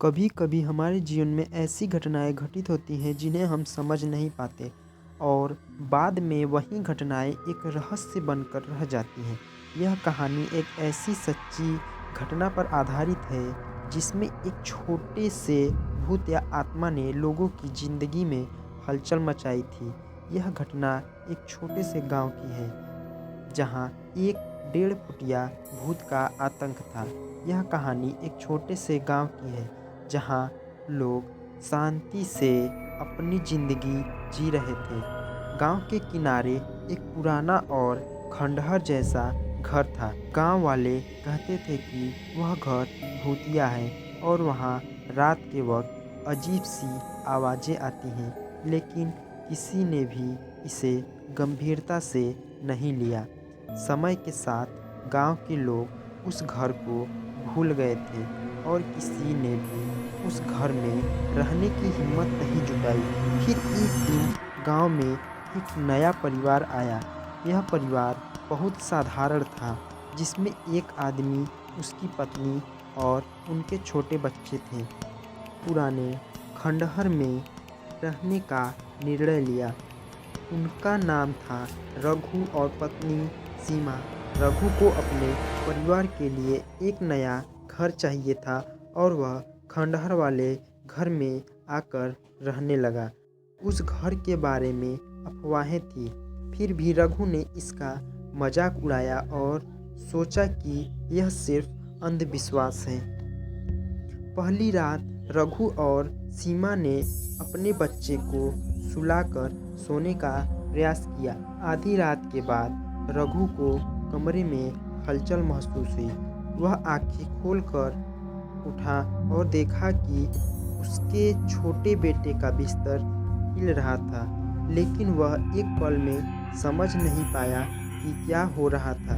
कभी कभी हमारे जीवन में ऐसी घटनाएं घटित होती हैं जिन्हें हम समझ नहीं पाते और बाद में वही घटनाएं एक रहस्य बनकर रह जाती हैं। यह कहानी एक ऐसी सच्ची घटना पर आधारित है जिसमें एक छोटे से भूत या आत्मा ने लोगों की जिंदगी में हलचल मचाई थी। यह घटना एक छोटे से गांव की है जहां एक 1.5 फुटिया भूत का आतंक था। यह कहानी एक छोटे से गांव की है जहां लोग शांति से अपनी जिंदगी जी रहे थे। गांव के किनारे एक पुराना और खंडहर जैसा घर था। गांव वाले कहते थे कि वह घर भूतिया है और वहां रात के वक्त अजीब सी आवाजें आती हैं, लेकिन किसी ने भी इसे गंभीरता से नहीं लिया। समय के साथ गांव के लोग उस घर को भूल गए थे और किसी ने भी उस घर में रहने की हिम्मत नहीं जुटाई। फिर एक दिन गांव में एक नया परिवार आया। यह परिवार बहुत साधारण था, जिसमें एक आदमी, उसकी पत्नी और उनके छोटे बच्चे थे। पुराने खंडहर में रहने का निर्णय लिया। उनका नाम था रघु और पत्नी सीमा। रघु को अपने परिवार के लिए एक नया घर चाहिए था और वह खंडहर वाले घर में आकर रहने लगा। उस घर के बारे में अफवाहें थी, फिर भी रघु ने इसका मजाक उड़ाया और सोचा कि यह सिर्फ अंधविश्वास है। पहली रात रघु और सीमा ने अपने बच्चे को सुलाकर सोने का प्रयास किया। आधी रात के बाद रघु को कमरे में हलचल महसूस हुई। वह आंखें खोलकर उठा और देखा कि उसके छोटे बेटे का बिस्तर हिल रहा था, लेकिन वह एक पल में समझ नहीं पाया कि क्या हो रहा था।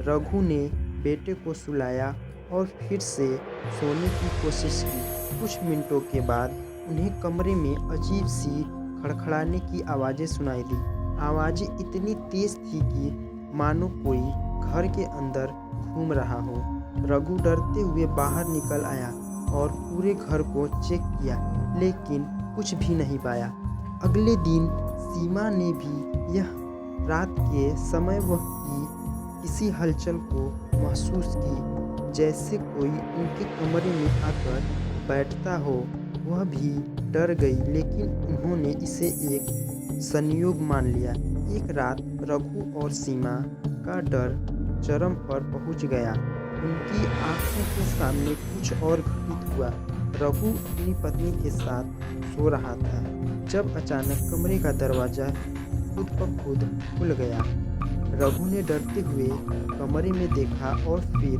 रघु ने बेटे को सुलाया और फिर से सोने की कोशिश की। कुछ मिनटों के बाद उन्हें कमरे में अजीब सी खड़खड़ाने की आवाज़ें सुनाई दी। आवाज़ें इतनी तेज थी कि मानो कोई घर के अंदर घूम रहा हो। रघु डरते हुए बाहर निकल आया और पूरे घर को चेक किया, लेकिन कुछ भी नहीं पाया। अगले दिन सीमा ने भी यह रात के समय वह की किसी हलचल को महसूस की, जैसे कोई उनके कमरे में आकर बैठता हो। वह भी डर गई, लेकिन उन्होंने इसे एक संयोग मान लिया। एक रात रघु और सीमा का डर चरम पर पहुंच गया। उनकी आंखों के सामने कुछ और घटित हुआ। रघु अपनी पत्नी के साथ सो रहा था जब अचानक कमरे का दरवाजा खुद ब खुद खुल गया। रघु ने डरते हुए कमरे में देखा और फिर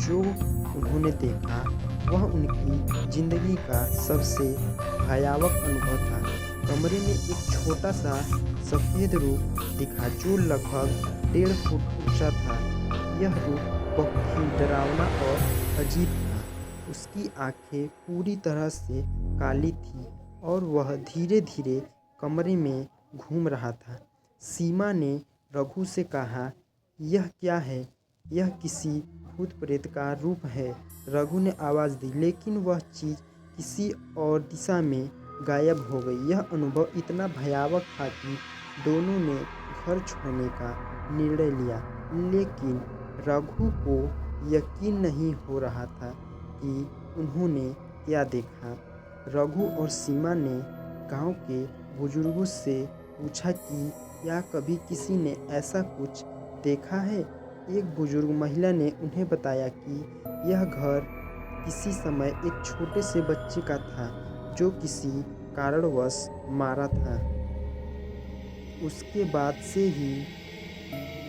जो उन्होंने देखा वह उनकी जिंदगी का सबसे भयावह अनुभव था। कमरे में एक छोटा सा सफेद रूप दिखा जो लगभग 1.5 फुट ऊंचा था। यह रूप बहुत ही डरावना और अजीब था। उसकी आंखें पूरी तरह से काली थी और वह धीरे धीरे कमरे में घूम रहा था। सीमा ने रघु से कहा, यह क्या है? यह किसी भूत प्रेत का रूप है। रघु ने आवाज़ दी, लेकिन वह चीज़ किसी और दिशा में गायब हो गई। यह अनुभव इतना भयावह था कि दोनों ने घर छोड़ने का निर्णय लिया, लेकिन रघु को यकीन नहीं हो रहा था कि उन्होंने क्या देखा। रघु और सीमा ने गांव के बुजुर्गों से पूछा कि क्या कभी किसी ने ऐसा कुछ देखा है। एक बुजुर्ग महिला ने उन्हें बताया कि यह घर किसी समय एक छोटे से बच्चे का था जो किसी कारणवश मारा था। उसके बाद से ही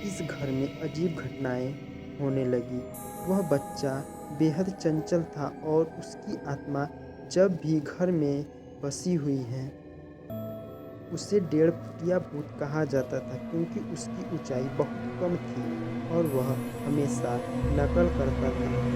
इस घर में अजीब घटनाएं होने लगी। वह बच्चा बेहद चंचल था और उसकी आत्मा जब भी घर में बसी हुई है। उसे 1.5 फुटिया भूत कहा जाता था, क्योंकि उसकी ऊंचाई बहुत कम थी और वह हमेशा नकल करता था।